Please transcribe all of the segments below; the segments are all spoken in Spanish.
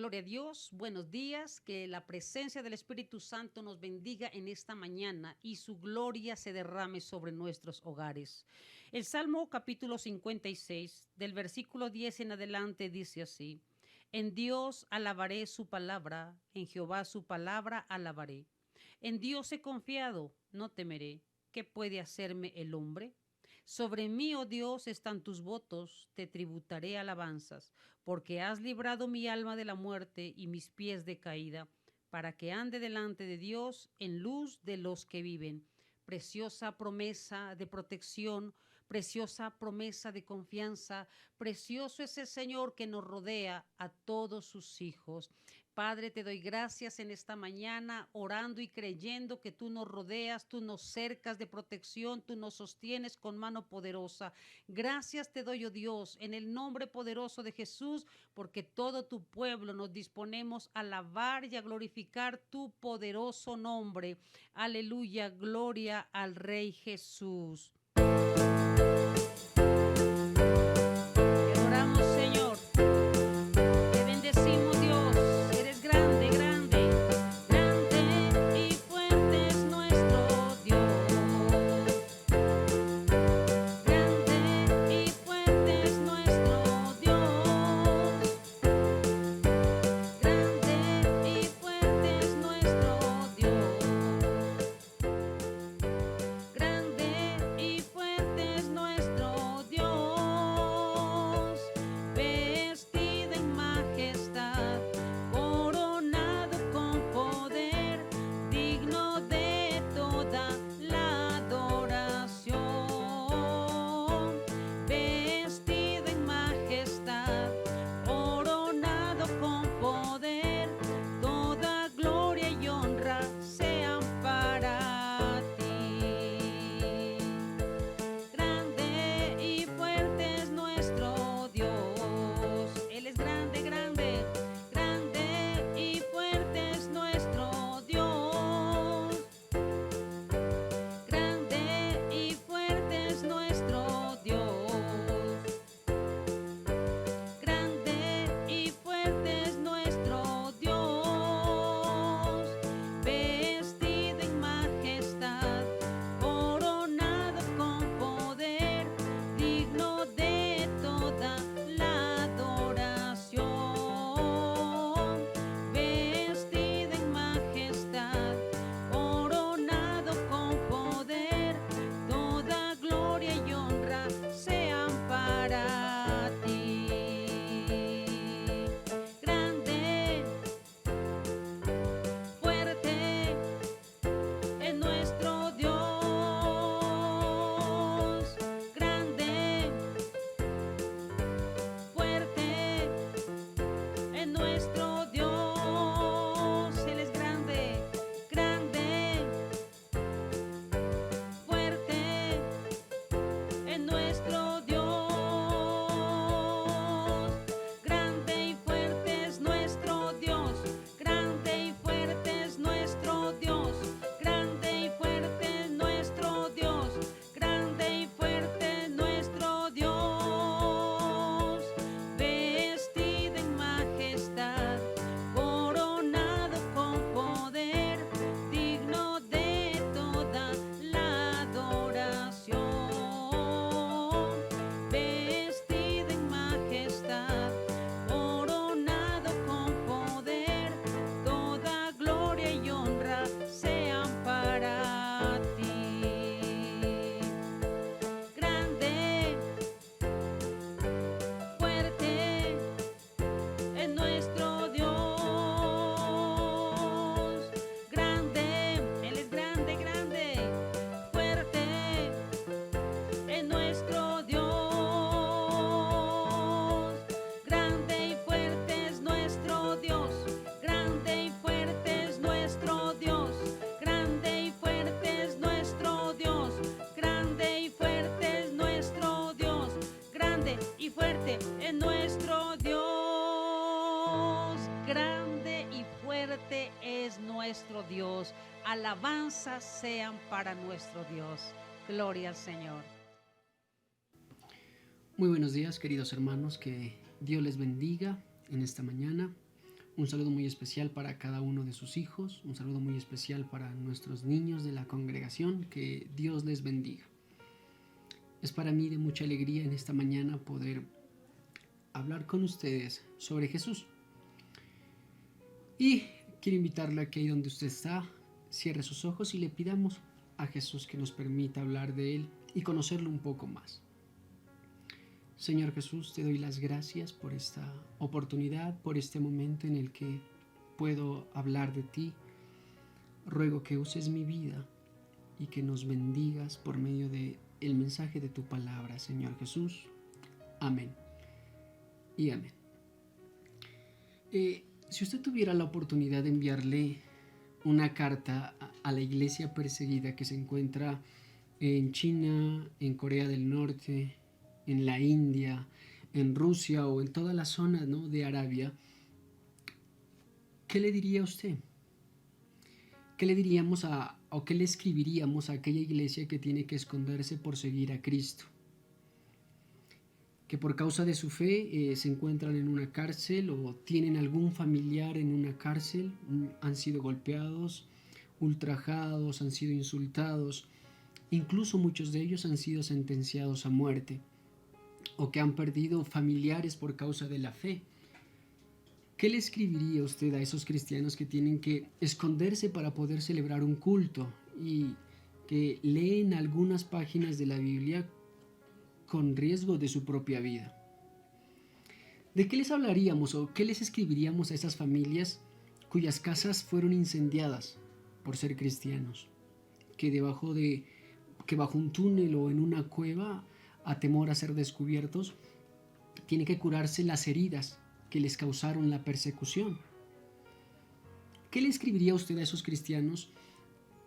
Gloria a Dios, buenos días, que la presencia del Espíritu Santo nos bendiga en esta mañana y su gloria se derrame sobre nuestros hogares. El Salmo capítulo 56, del versículo 10 en adelante, dice así: En Dios alabaré su palabra, en Jehová su palabra alabaré. En Dios he confiado, no temeré. ¿Qué puede hacerme el hombre? Sobre mí, oh Dios, están tus votos, te tributaré alabanzas, porque has librado mi alma de la muerte y mis pies de caída, para que ande delante de Dios en luz de los que viven. Preciosa promesa de protección, preciosa promesa de confianza, precioso es el Señor que nos rodea a todos sus hijos. Padre, te doy gracias en esta mañana, orando y creyendo que tú nos rodeas, tú nos cercas de protección, tú nos sostienes con mano poderosa. Gracias te doy, oh Dios, en el nombre poderoso de Jesús, porque todo tu pueblo nos disponemos a alabar y a glorificar tu poderoso nombre. Aleluya, gloria al Rey Jesús. Te adoramos, Señor. Te bendecimos, Dios. Eres grande, grande, grande y fuerte es nuestro Dios. Grande y fuerte es nuestro Dios. Grande y fuerte es nuestro Dios. Grande y fuerte es nuestro Dios, vestido en majestad, coronado con poder, digno de toda la adoración. Vestido en majestad, coronado con poder, toda gloria y honra sean para ti. Grande y fuerte es nuestro Dios. Él es grande, grande, grande y fuerte es nuestro Dios. Grande y fuerte es nuestro Dios. Grande y fuerte es nuestro Dios, vestido en majestad, coronado con poder, digno de toda la adoración. Vestido en majestad, coronado con poder, toda gloria y honra sean para ti. Grande, fuerte es nuestro Dios. Grande, fuerte es nuestro Dios. Él es grande, grande, fuerte es nuestro Dios. Grande y fuerte es nuestro Dios. Grande y fuerte es nuestro Dios. Grande y fuerte es nuestro Dios. Grande y fuerte es nuestro Dios. Vestido en majestad, coronado con poder, digno de toda la adoración. Vestido en majestad, coronado con poder, toda gloria y honra sean para ti. Grande, fuerte es nuestro Dios. Grande, Él es grande, grande, fuerte es nuestro Dios. Grande y fuerte es nuestro Dios. Grande y fuerte es nuestro Dios. Grande y fuerte es nuestro Dios. Grande y fuerte es nuestro Dios. Grande y fuerte es nuestro Dios. Grande y fuerte es nuestro Dios. Alabanzas sean para nuestro Dios. Gloria al Señor. Muy buenos días, queridos hermanos, que Dios les bendiga en esta mañana. un saludo muy especial para cada uno de sus hijos, un saludo muy especial para nuestros niños de la congregación, que Dios les bendiga. Es para mí de mucha alegría en esta mañana poder hablar con ustedes sobre Jesús. Y quiero invitarle a que ahí donde usted está, cierre sus ojos y le pidamos a Jesús que nos permita hablar de Él y conocerlo un poco más. Señor Jesús, te doy las gracias por esta oportunidad, por este momento en el que puedo hablar de ti. Ruego que uses mi vida y que nos bendigas por medio de el mensaje de tu palabra, Señor Jesús. Amén y amén. Si usted tuviera la oportunidad de enviarle una carta a la iglesia perseguida que se encuentra en China, en Corea del Norte, en la India, en Rusia o en toda la zona, ¿no?, de Arabia, ¿qué le diría a usted? ¿Qué le diríamos o qué le escribiríamos a aquella iglesia que tiene que esconderse por seguir a Cristo? Que por causa de su fe se encuentran en una cárcel o tienen algún familiar en una cárcel, han sido golpeados, ultrajados, han sido insultados, incluso muchos de ellos han sido sentenciados a muerte, o que han perdido familiares por causa de la fe. ¿Qué le escribiría usted a esos cristianos que tienen que esconderse para poder celebrar un culto y que leen algunas páginas de la Biblia con riesgo de su propia vida? ¿De qué les hablaríamos o qué les escribiríamos a esas familias cuyas casas fueron incendiadas por ser cristianos? Que bajo un túnel o en una cueva, a temor a ser descubiertos, tienen que curarse las heridas que les causaron la persecución. ¿Qué le escribiría usted a esos cristianos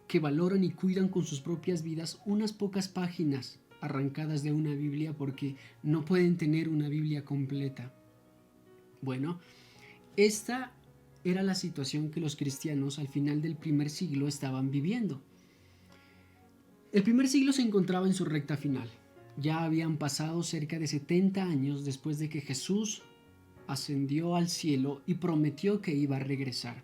que valoran y cuidan con sus propias vidas unas pocas páginas arrancadas de una Biblia porque no pueden tener una Biblia completa? Bueno, esta era la situación que los cristianos al final del primer siglo estaban viviendo. El primer siglo se encontraba en su recta final. Ya habían pasado cerca de 70 años después de que Jesús ascendió al cielo y prometió que iba a regresar.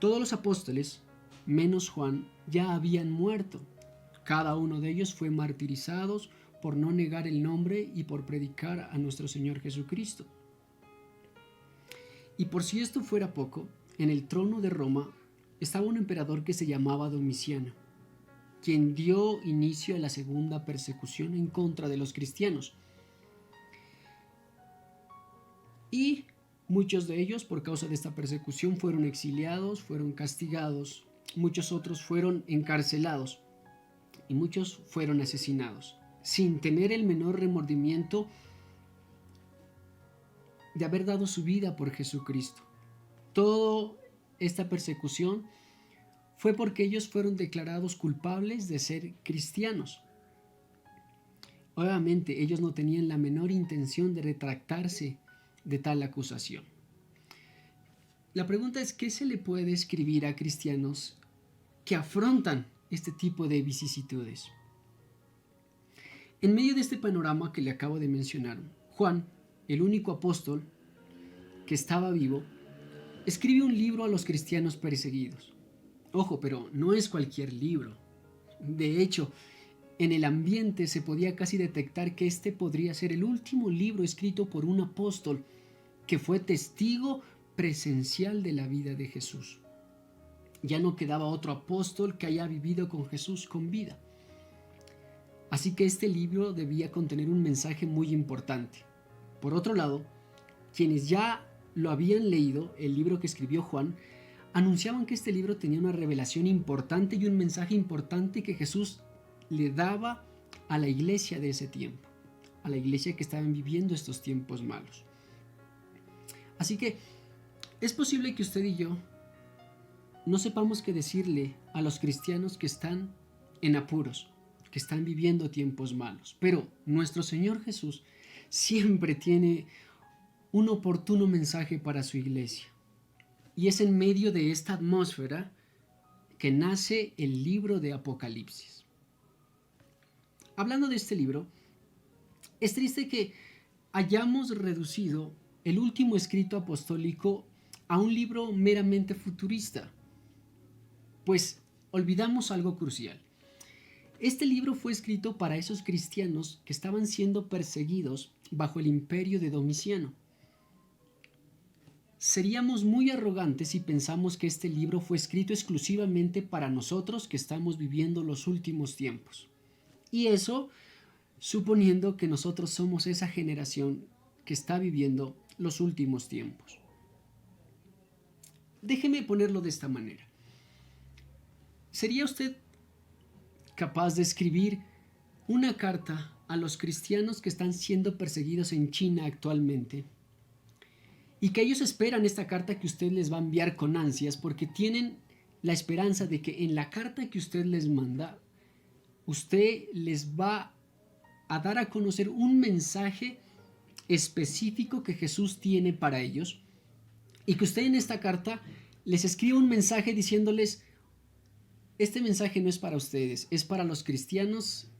Todos los apóstoles, menos Juan, ya habían muerto. Cada uno de ellos fue martirizado por no negar el nombre y por predicar a nuestro Señor Jesucristo. Y por si esto fuera poco, en el trono de Roma estaba un emperador que se llamaba Domiciano, quien dio inicio a la segunda persecución en contra de los cristianos. Y muchos de ellos, por causa de esta persecución, fueron exiliados, fueron castigados, muchos otros fueron encarcelados y muchos fueron asesinados, sin tener el menor remordimiento de haber dado su vida por Jesucristo. Toda esta persecución fue porque ellos fueron declarados culpables de ser cristianos. Obviamente ellos no tenían la menor intención de retractarse de tal acusación. La pregunta es, ¿qué se le puede escribir a cristianos que afrontan este tipo de vicisitudes? En medio de este panorama que le acabo de mencionar, Juan, el único apóstol que estaba vivo, escribe un libro a los cristianos perseguidos. Ojo, pero no es cualquier libro. De hecho, en el ambiente se podía casi detectar que este podría ser el último libro escrito por un apóstol que fue testigo presencial de la vida de Jesús. Ya no quedaba otro apóstol que haya vivido con Jesús con vida. Así que este libro debía contener un mensaje muy importante. Por otro lado, quienes ya lo habían leído, el libro que escribió Juan, anunciaban que este libro tenía una revelación importante y un mensaje importante que Jesús le daba a la iglesia de ese tiempo, a la iglesia que estaban viviendo estos tiempos malos. Así que es posible que usted y yo no sepamos qué decirle a los cristianos que están en apuros, que están viviendo tiempos malos, pero nuestro Señor Jesús siempre tiene un oportuno mensaje para su iglesia. Y es en medio de esta atmósfera que nace el libro de Apocalipsis. Hablando de este libro, es triste que hayamos reducido el último escrito apostólico a un libro meramente futurista? Pues olvidamos algo crucial. Este libro fue escrito para esos cristianos que estaban siendo perseguidos bajo el imperio de Domiciano. Seríamos muy arrogantes si pensamos que este libro fue escrito exclusivamente para nosotros que estamos viviendo los últimos tiempos. Y eso suponiendo que nosotros somos esa generación que está viviendo los últimos tiempos. Déjeme ponerlo de esta manera. ¿Sería usted capaz de escribir una carta a los cristianos que están siendo perseguidos en China actualmente? Y que ellos esperan esta carta que usted les va a enviar con ansias porque tienen la esperanza de que en la carta que usted les manda, usted les va a dar a conocer un mensaje específico que Jesús tiene para ellos y que usted en esta carta les escribe un mensaje diciéndoles: este mensaje no es para ustedes, es para los cristianos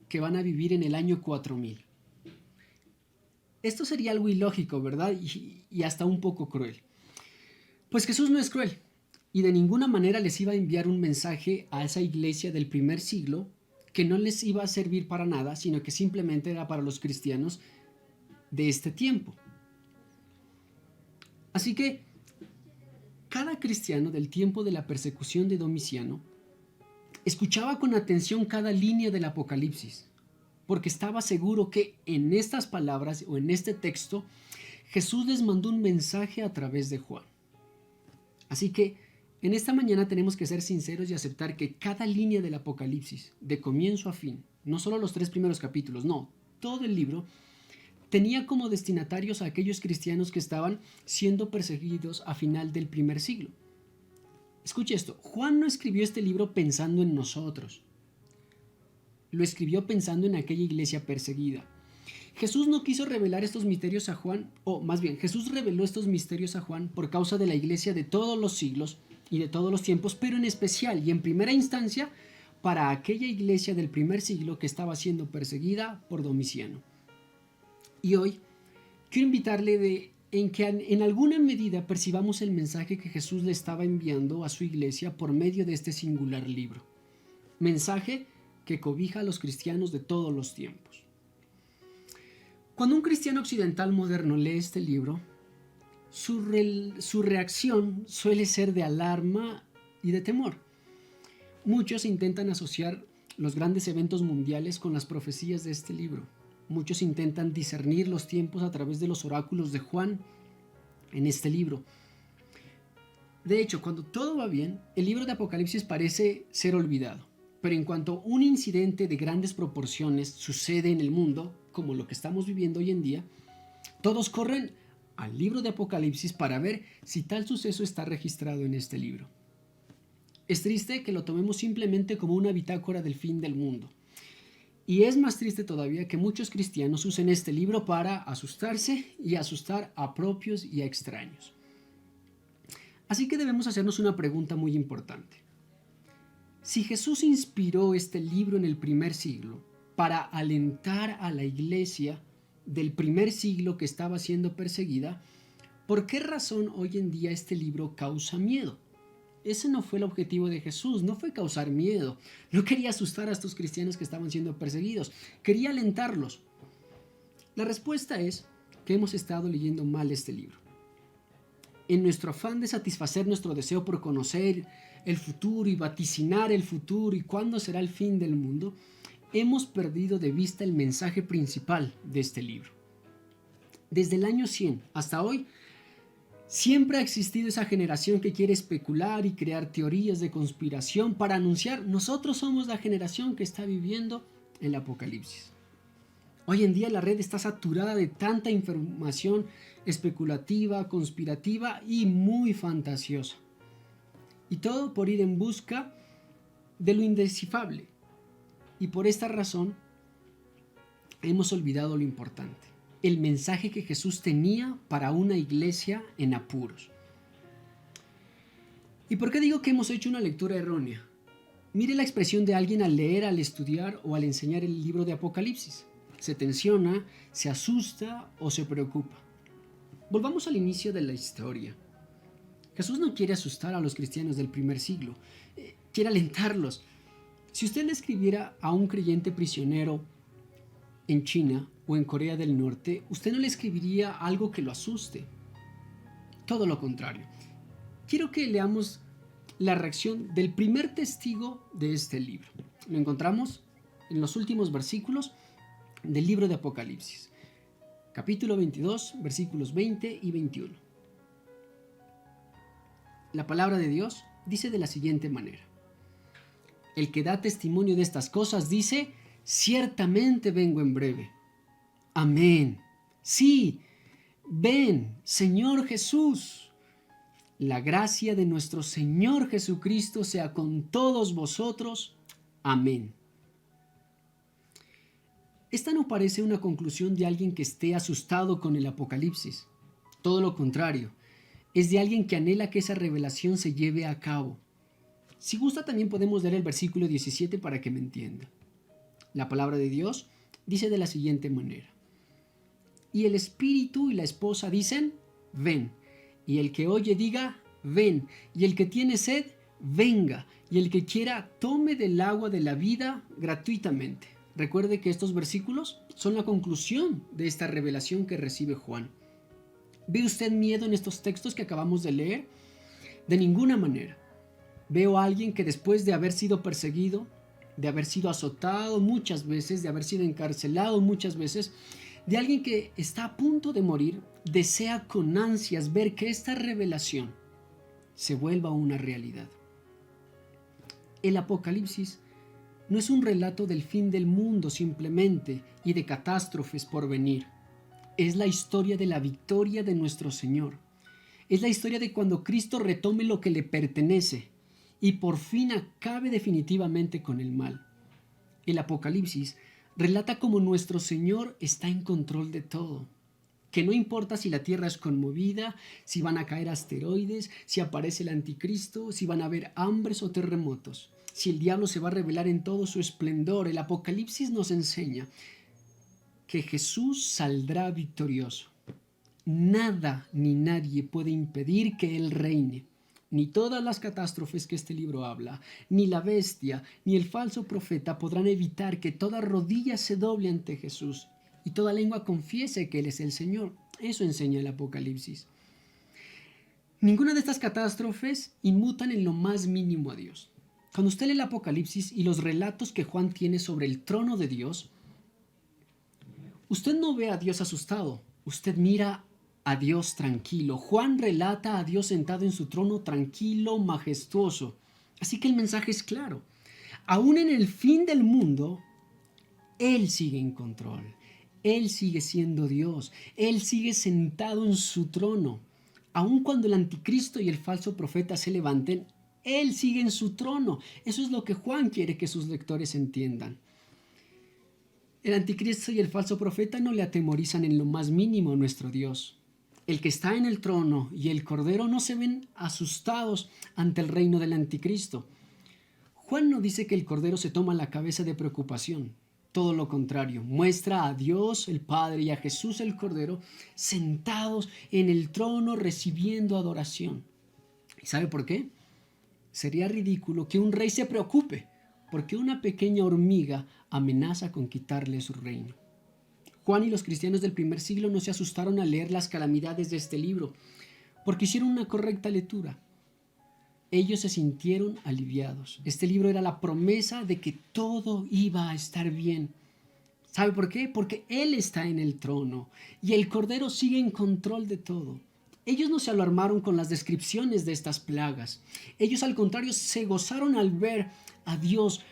que van a vivir en el año 4000. Esto sería algo ilógico, ¿verdad? Y hasta un poco cruel. Pues Jesús no es cruel y de ninguna manera les iba a enviar un mensaje a esa iglesia del primer siglo que no les iba a servir para nada, sino que simplemente era para los cristianos de este tiempo. Así que cada cristiano del tiempo de la persecución de Domiciano escuchaba con atención cada línea del Apocalipsis, porque estaba seguro que en estas palabras o en este texto Jesús les mandó un mensaje a través de Juan. Así que en esta mañana tenemos que ser sinceros y aceptar que cada línea del Apocalipsis, de comienzo a fin, no solo los 3 primeros capítulos, no, todo el libro, tenía como destinatarios a aquellos cristianos que estaban siendo perseguidos a final del primer siglo. Escuche esto, Juan no escribió este libro pensando en nosotros. Lo escribió pensando en aquella iglesia perseguida. Jesús no quiso revelar estos misterios a Juan, o más bien, Jesús reveló estos misterios a Juan por causa de la iglesia de todos los siglos y de todos los tiempos, pero en especial y en primera instancia para aquella iglesia del primer siglo que estaba siendo perseguida por Domiciano. Y hoy quiero invitarle en que en alguna medida percibamos el mensaje que Jesús le estaba enviando a su iglesia por medio de este singular libro. Mensaje que cobija a los cristianos de todos los tiempos. Cuando un cristiano occidental moderno lee este libro, su reacción suele ser de alarma y de temor. Muchos intentan asociar los grandes eventos mundiales con las profecías de este libro. Muchos intentan discernir los tiempos a través de los oráculos de Juan en este libro. De hecho, cuando todo va bien, el libro de Apocalipsis parece ser olvidado. Pero en cuanto un incidente de grandes proporciones sucede en el mundo, como lo que estamos viviendo hoy en día, todos corren al libro de Apocalipsis para ver si tal suceso está registrado en este libro. Es triste que lo tomemos simplemente como una bitácora del fin del mundo. Y es más triste todavía que muchos cristianos usen este libro para asustarse y asustar a propios y a extraños. Así que debemos hacernos una pregunta muy importante. Si Jesús inspiró este libro en el primer siglo para alentar a la iglesia del primer siglo que estaba siendo perseguida, ¿por qué razón hoy en día este libro causa miedo? Ese no fue el objetivo de Jesús, no fue causar miedo. No quería asustar a estos cristianos que estaban siendo perseguidos, quería alentarlos. La respuesta es que hemos estado leyendo mal este libro. En nuestro afán de satisfacer nuestro deseo por conocer el futuro y vaticinar el futuro y cuándo será el fin del mundo, hemos perdido de vista el mensaje principal de este libro. Desde el año 100 hasta hoy, siempre ha existido esa generación que quiere especular y crear teorías de conspiración para anunciar: nosotros somos la generación que está viviendo el Apocalipsis. Hoy en día la red está saturada de tanta información especulativa, conspirativa y muy fantasiosa. Y todo por ir en busca de lo indescifrable. Y por esta razón hemos olvidado lo importante: el mensaje que Jesús tenía para una iglesia en apuros. ¿Y por qué digo que hemos hecho una lectura errónea? Mire la expresión de alguien al leer, al estudiar o al enseñar el libro de Apocalipsis. Se tensiona, se asusta o se preocupa. Volvamos al inicio de la historia. Jesús no quiere asustar a los cristianos del primer siglo, quiere alentarlos. Si usted le escribiera a un creyente prisionero en China o en Corea del Norte, usted no le escribiría algo que lo asuste. Todo lo contrario. Quiero que leamos la reacción del primer testigo de este libro. Lo encontramos en los últimos versículos del libro de Apocalipsis, capítulo 22, versículos 20 y 21. La palabra de Dios dice de la siguiente manera: el que da testimonio de estas cosas dice: ciertamente vengo en breve. Amén. Sí, ven, Señor Jesús. La gracia de nuestro Señor Jesucristo sea con todos vosotros. Amén. Esta no parece una conclusión de alguien que esté asustado con el Apocalipsis. Todo lo contrario, es de alguien que anhela que esa revelación se lleve a cabo. Si gusta, también podemos leer el versículo 17 para que me entienda. La palabra de Dios dice de la siguiente manera: y el espíritu y la esposa dicen: ven. Y el que oye diga: ven. Y el que tiene sed, venga. Y el que quiera, tome del agua de la vida gratuitamente. Recuerde que estos versículos son la conclusión de esta revelación que recibe Juan. ¿Ve usted miedo en estos textos que acabamos de leer? De ninguna manera. Veo a alguien que después de haber sido perseguido, de haber sido azotado muchas veces, de haber sido encarcelado muchas veces, de alguien que está a punto de morir, desea con ansias ver que esta revelación se vuelva una realidad. El Apocalipsis no es un relato del fin del mundo simplemente y de catástrofes por venir. Es la historia de la victoria de nuestro Señor. Es la historia de cuando Cristo retome lo que le pertenece y por fin acabe definitivamente con el mal. El Apocalipsis relata cómo nuestro Señor está en control de todo, que no importa si la tierra es conmovida, si van a caer asteroides, si aparece el anticristo, si van a haber hambres o terremotos, si el diablo se va a revelar en todo su esplendor. El Apocalipsis nos enseña que Jesús saldrá victorioso. Nada ni nadie puede impedir que Él reine. Ni todas las catástrofes que este libro habla, ni la bestia, ni el falso profeta podrán evitar que toda rodilla se doble ante Jesús y toda lengua confiese que Él es el Señor. Eso enseña el Apocalipsis. Ninguna de estas catástrofes inmutan en lo más mínimo a Dios. Cuando usted lee el Apocalipsis y los relatos que Juan tiene sobre el trono de Dios, usted no ve a Dios asustado, usted mira a Dios tranquilo. Juan relata a Dios sentado en su trono tranquilo, majestuoso. Así que el mensaje es claro. Aún en el fin del mundo, Él sigue en control. Él sigue siendo Dios. Él sigue sentado en su trono. Aun cuando el anticristo y el falso profeta se levanten, Él sigue en su trono. Eso es lo que Juan quiere que sus lectores entiendan. El anticristo y el falso profeta no le atemorizan en lo más mínimo a nuestro Dios. El que está en el trono y el Cordero no se ven asustados ante el reino del anticristo. Juan no dice que el Cordero se toma la cabeza de preocupación. Todo lo contrario, muestra a Dios el Padre y a Jesús el Cordero sentados en el trono recibiendo adoración. ¿Y sabe por qué? Sería ridículo que un rey se preocupe porque una pequeña hormiga amenaza con quitarle su reino. Juan y los cristianos del primer siglo no se asustaron al leer las calamidades de este libro porque hicieron una correcta lectura. Ellos se sintieron aliviados. Este libro era la promesa de que todo iba a estar bien. ¿Sabe por qué? Porque Él está en el trono y el Cordero sigue en control de todo. Ellos no se alarmaron con las descripciones de estas plagas. Ellos, al contrario, se gozaron al ver a Dios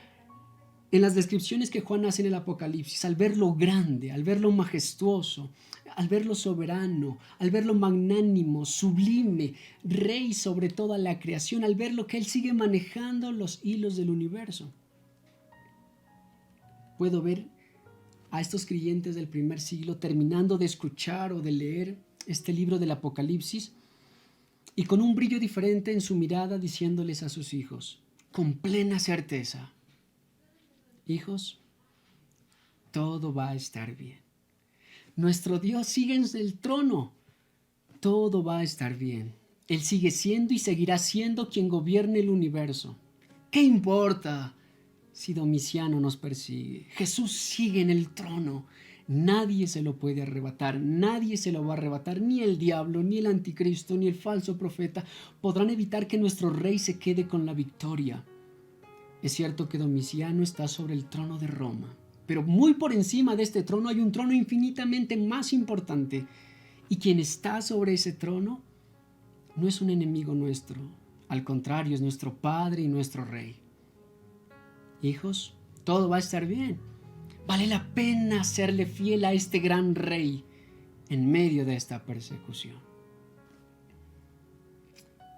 en las descripciones que Juan hace en el Apocalipsis, al ver lo grande, al ver lo majestuoso, al ver lo soberano, al ver lo magnánimo, sublime, rey sobre toda la creación, al ver lo que Él sigue manejando los hilos del universo. Puedo ver a estos creyentes del primer siglo terminando de escuchar o de leer este libro del Apocalipsis y con un brillo diferente en su mirada diciéndoles a sus hijos, con plena certeza: hijos, todo va a estar bien. Nuestro Dios sigue en el trono. Todo va a estar bien. Él sigue siendo y seguirá siendo quien gobierne el universo. ¿Qué importa si Domiciano nos persigue? Jesús sigue en el trono. Nadie se lo puede arrebatar, nadie se lo va a arrebatar, ni el diablo, ni el anticristo, ni el falso profeta podrán evitar que nuestro rey se quede con la victoria. Es cierto que Domiciano está sobre el trono de Roma, pero muy por encima de este trono hay un trono infinitamente más importante, y quien está sobre ese trono no es un enemigo nuestro, al contrario, es nuestro Padre y nuestro Rey. Hijos, todo va a estar bien. Vale la pena serle fiel a este gran Rey en medio de esta persecución.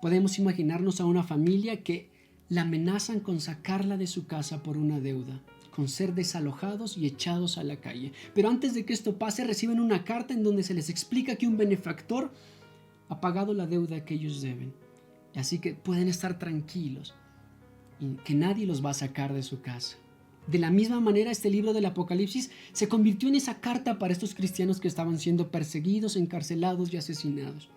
Podemos imaginarnos a una familia que la amenazan con sacarla de su casa por una deuda, con ser desalojados y echados a la calle. Pero antes de que esto pase, reciben una carta en donde se les explica que un benefactor ha pagado la deuda que ellos deben. Así que pueden estar tranquilos y que nadie los va a sacar de su casa. De la misma manera, este libro del Apocalipsis se convirtió en esa carta para estos cristianos que estaban siendo perseguidos, encarcelados y asesinados.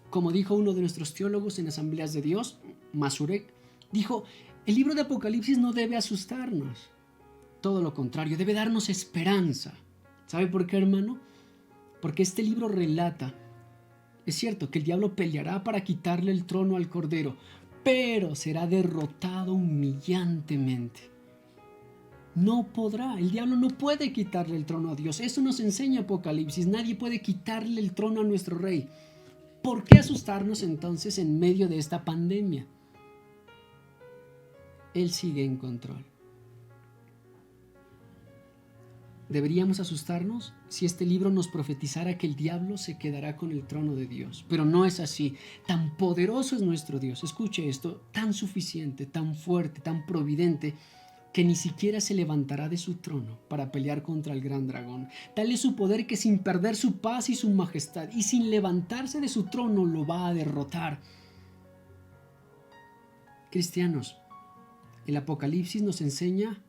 Como dijo uno de nuestros teólogos en Asambleas de Dios, Masurek, dijo: el libro de Apocalipsis no debe asustarnos. Todo lo contrario, debe darnos esperanza. ¿Sabe por qué, hermano? Porque este libro relata, es cierto que el diablo peleará para quitarle el trono al Cordero, pero será derrotado humillantemente. No podrá, el diablo no puede quitarle el trono a Dios. Eso nos enseña Apocalipsis. Nadie puede quitarle el trono a nuestro Rey. ¿Por qué asustarnos entonces en medio de esta pandemia? Él sigue en control. ¿Deberíamos asustarnos si este libro nos profetizara que el diablo se quedará con el trono de Dios? Pero no es así. Tan poderoso es nuestro Dios. Escuche esto, tan suficiente, tan fuerte, tan providente, que ni siquiera se levantará de su trono para pelear contra el gran dragón. Tal es su poder que sin perder su paz y su majestad y sin levantarse de su trono lo va a derrotar. Cristianos, el Apocalipsis nos enseña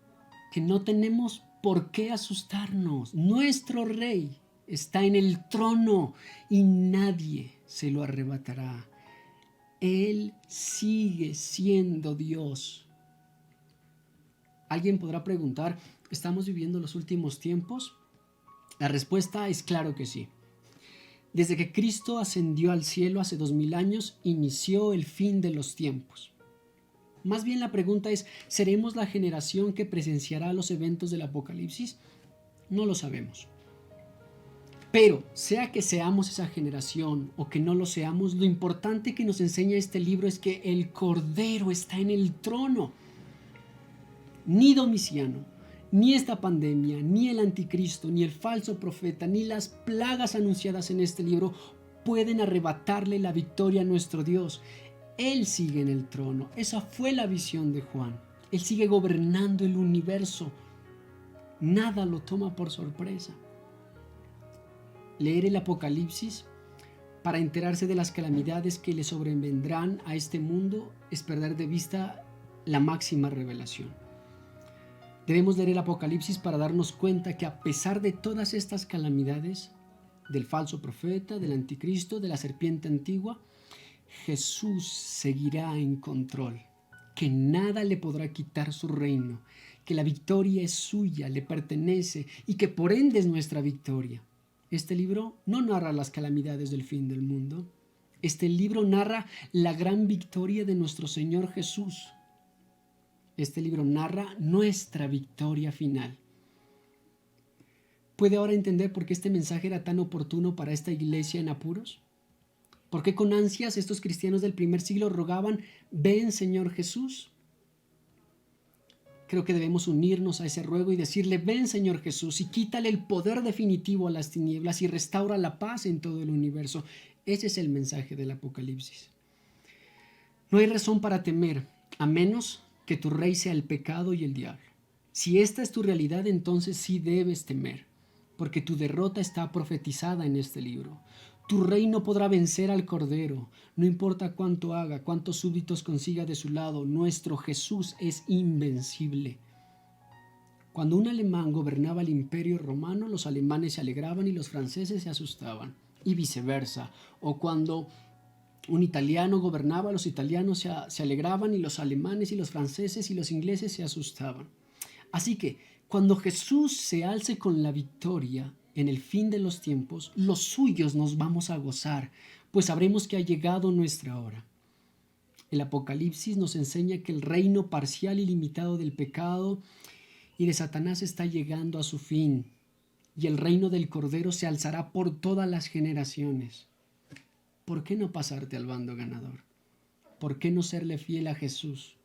que no tenemos por qué asustarnos. Nuestro Rey está en el trono y nadie se lo arrebatará. Él sigue siendo Dios. Alguien podrá preguntar, ¿estamos viviendo los últimos tiempos? La respuesta es claro que sí. Desde que Cristo ascendió al cielo hace 2000 años, inició el fin de los tiempos. Más bien la pregunta es, ¿seremos la generación que presenciará los eventos del Apocalipsis? No lo sabemos. Pero, sea que seamos esa generación o que no lo seamos, lo importante que nos enseña este libro es que el Cordero está en el trono. Ni Domiciano, ni esta pandemia, ni el anticristo, ni el falso profeta, ni las plagas anunciadas en este libro pueden arrebatarle la victoria a nuestro Dios. Él sigue en el trono. Esa fue la visión de Juan. Él sigue gobernando el universo. Nada lo toma por sorpresa. Leer el Apocalipsis para enterarse de las calamidades que le sobrevendrán a este mundo es perder de vista la máxima revelación. Debemos leer el Apocalipsis para darnos cuenta que a pesar de todas estas calamidades, del falso profeta, del anticristo, de la serpiente antigua, Jesús seguirá en control, que nada le podrá quitar su reino, que la victoria es suya, le pertenece y que por ende es nuestra victoria. Este libro no narra las calamidades del fin del mundo. Este libro narra la gran victoria de nuestro Señor Jesús. Este libro narra nuestra victoria final. ¿Puede ahora entender por qué este mensaje era tan oportuno para esta iglesia en apuros? ¿Por qué con ansias estos cristianos del primer siglo rogaban, ven Señor Jesús? Creo que debemos unirnos a ese ruego y decirle, ven Señor Jesús y quítale el poder definitivo a las tinieblas y restaura la paz en todo el universo. Ese es el mensaje del Apocalipsis. No hay razón para temer, a menos que tu rey sea el pecado y el diablo. Si esta es tu realidad, entonces sí debes temer, porque tu derrota está profetizada en este libro. Tu rey no podrá vencer al Cordero, no importa cuánto haga, cuántos súbditos consiga de su lado, nuestro Jesús es invencible. Cuando un alemán gobernaba el Imperio Romano, los alemanes se alegraban y los franceses se asustaban, y viceversa. O cuando Un italiano gobernaba, los italianos se alegraban y los alemanes y los franceses y los ingleses se asustaban. Así que cuando Jesús se alce con la victoria en el fin de los tiempos, los suyos nos vamos a gozar, pues sabremos que ha llegado nuestra hora. El Apocalipsis nos enseña que el reino parcial y limitado del pecado y de Satanás está llegando a su fin, y el reino del Cordero se alzará por todas las generaciones. ¿Por qué no pasarte al bando ganador? ¿Por qué no serle fiel a Jesús?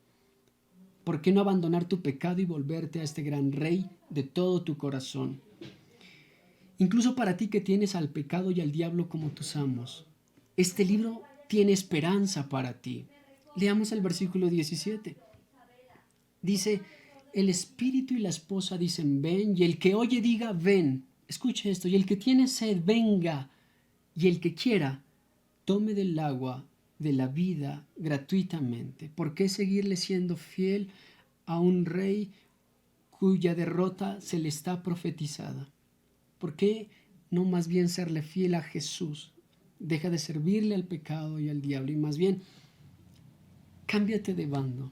¿Por qué no abandonar tu pecado y volverte a este gran Rey de todo tu corazón? Incluso para ti que tienes al pecado y al diablo como tus amos, este libro tiene esperanza para ti. Leamos el versículo 17. Dice, el espíritu y la esposa dicen, ven, y el que oye diga, ven. Escuche esto, y el que tiene sed, venga, y el que quiera, tome del agua de la vida gratuitamente. ¿Por qué seguirle siendo fiel a un rey cuya derrota se le está profetizada? ¿Por qué no más bien serle fiel a Jesús? Deja de servirle al pecado y al diablo y más bien cámbiate de bando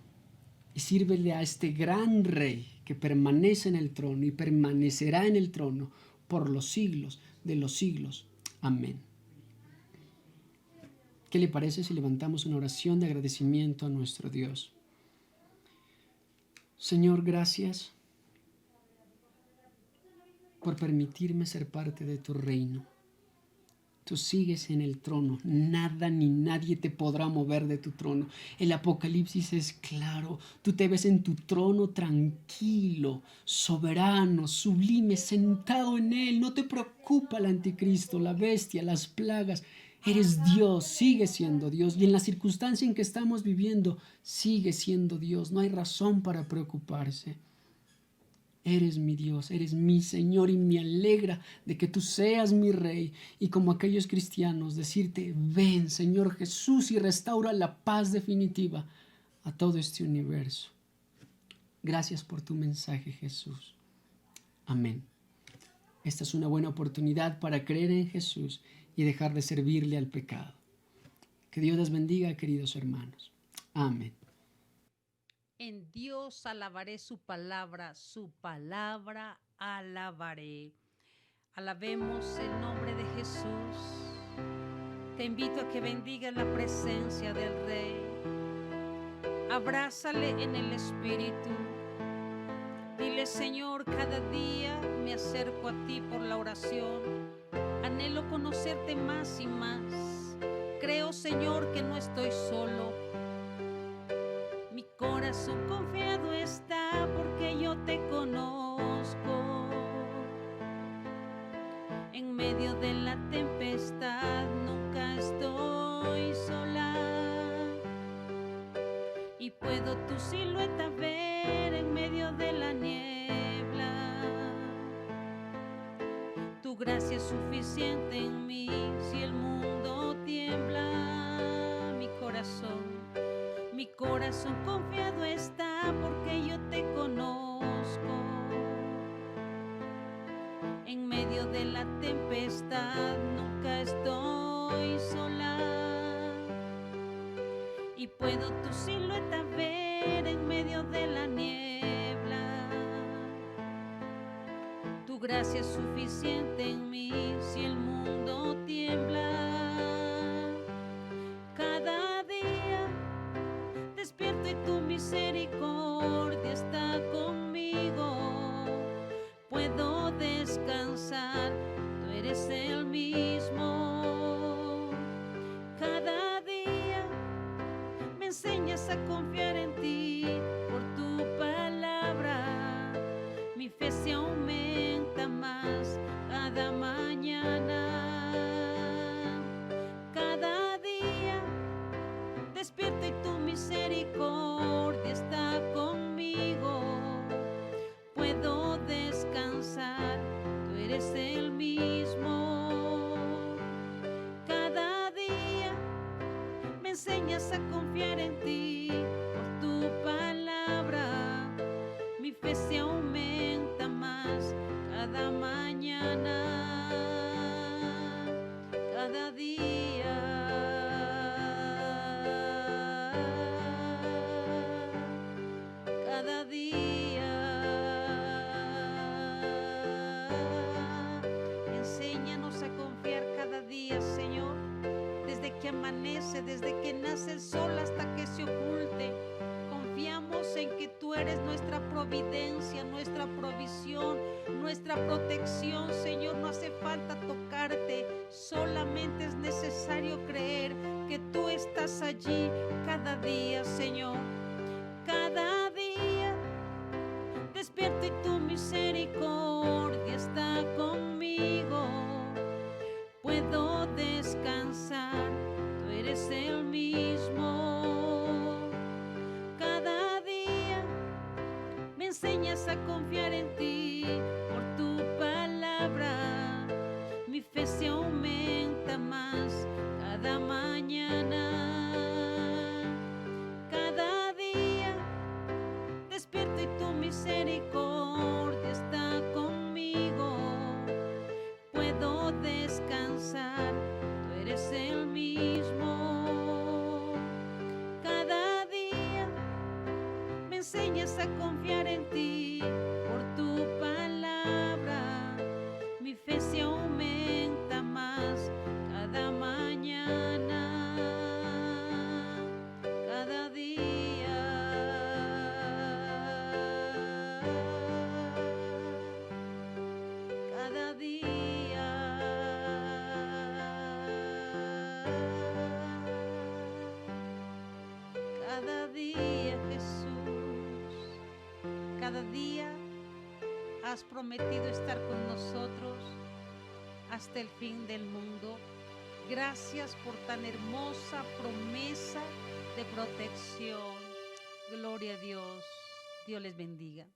y sírvele a este gran rey que permanece en el trono y permanecerá en el trono por los siglos de los siglos. Amén. ¿Qué le parece si levantamos una oración de agradecimiento a nuestro Dios? Señor, gracias por permitirme ser parte de tu reino. Tú sigues en el trono, nada ni nadie te podrá mover de tu trono. El Apocalipsis es claro, tú te ves en tu trono tranquilo, soberano, sublime, sentado en él. No te preocupa el anticristo, la bestia, las plagas. Eres Dios, sigue siendo Dios. Y en la circunstancia en que estamos viviendo, sigue siendo Dios. No hay razón para preocuparse. Eres mi Dios, eres mi Señor y me alegra de que tú seas mi Rey. Y como aquellos cristianos, decirte, ven Señor Jesús y restaura la paz definitiva a todo este universo. Gracias por tu mensaje, Jesús. Amén. Esta es una buena oportunidad para creer en Jesús y dejar de servirle al pecado. Que Dios les bendiga, queridos hermanos. Amén. En Dios alabaré su palabra alabaré. Alabemos el nombre de Jesús. Te invito a que bendigas la presencia del Rey. Abrázale en el Espíritu. Dile, Señor, cada día me acerco a ti por la oración. Anhelo conocerte más y más. Creo, Señor, que no estoy solo. Mi corazón confiado está porque yo te conozco. En medio de la tempestad nunca estoy sola. Y puedo tu silueta ver en medio de la niebla. Tu gracia es suficiente en mí si el mundo tiembla. Mi corazón confiado está porque yo te conozco. En medio de la tempestad nunca estoy sola. Y puedo tu silueta ver en medio de la niebla. Tu gracia es suficiente en mí si el mundo tiembla. Cada día despierto y tu misericordia está conmigo. Puedo descansar, tú eres el mismo. Cada día me enseñas a confiar en ti por tu palabra. Mi fe se aumenta más cada mañana. Cada día despierto y tu misericordia está conmigo. Puedo descansar, tú eres el mismo. Cada día me enseñas a confiar en ti por tu palabra. Mi fe se aumenta más cada mañana, cada día. es el sol hasta que se oculte. Confiamos en que tú eres nuestra providencia, nuestra provisión, nuestra protección, Señor. No hace falta tocarte, solamente es necesario creer que tú estás allí cada día, Señor. Cada día despierto y tu misericordia está conmigo. Puedo descansar, tú eres el mismo. Cada día me enseñas a confiar en ti por tu palabra. Mi fe se aumenta más cada mañana. Cada día despierto y tu misericordia está conmigo. Puedo descansar, tú eres el mismo. Cada día me enseñas a confiar en ti por tu palabra. Mi fe se aumenta más cada mañana, cada día. Cada día. Cada día, Jesús. Cada día has prometido estar con nosotros hasta el fin del mundo. Gracias por tan hermosa promesa de protección. Gloria a Dios. Dios les bendiga.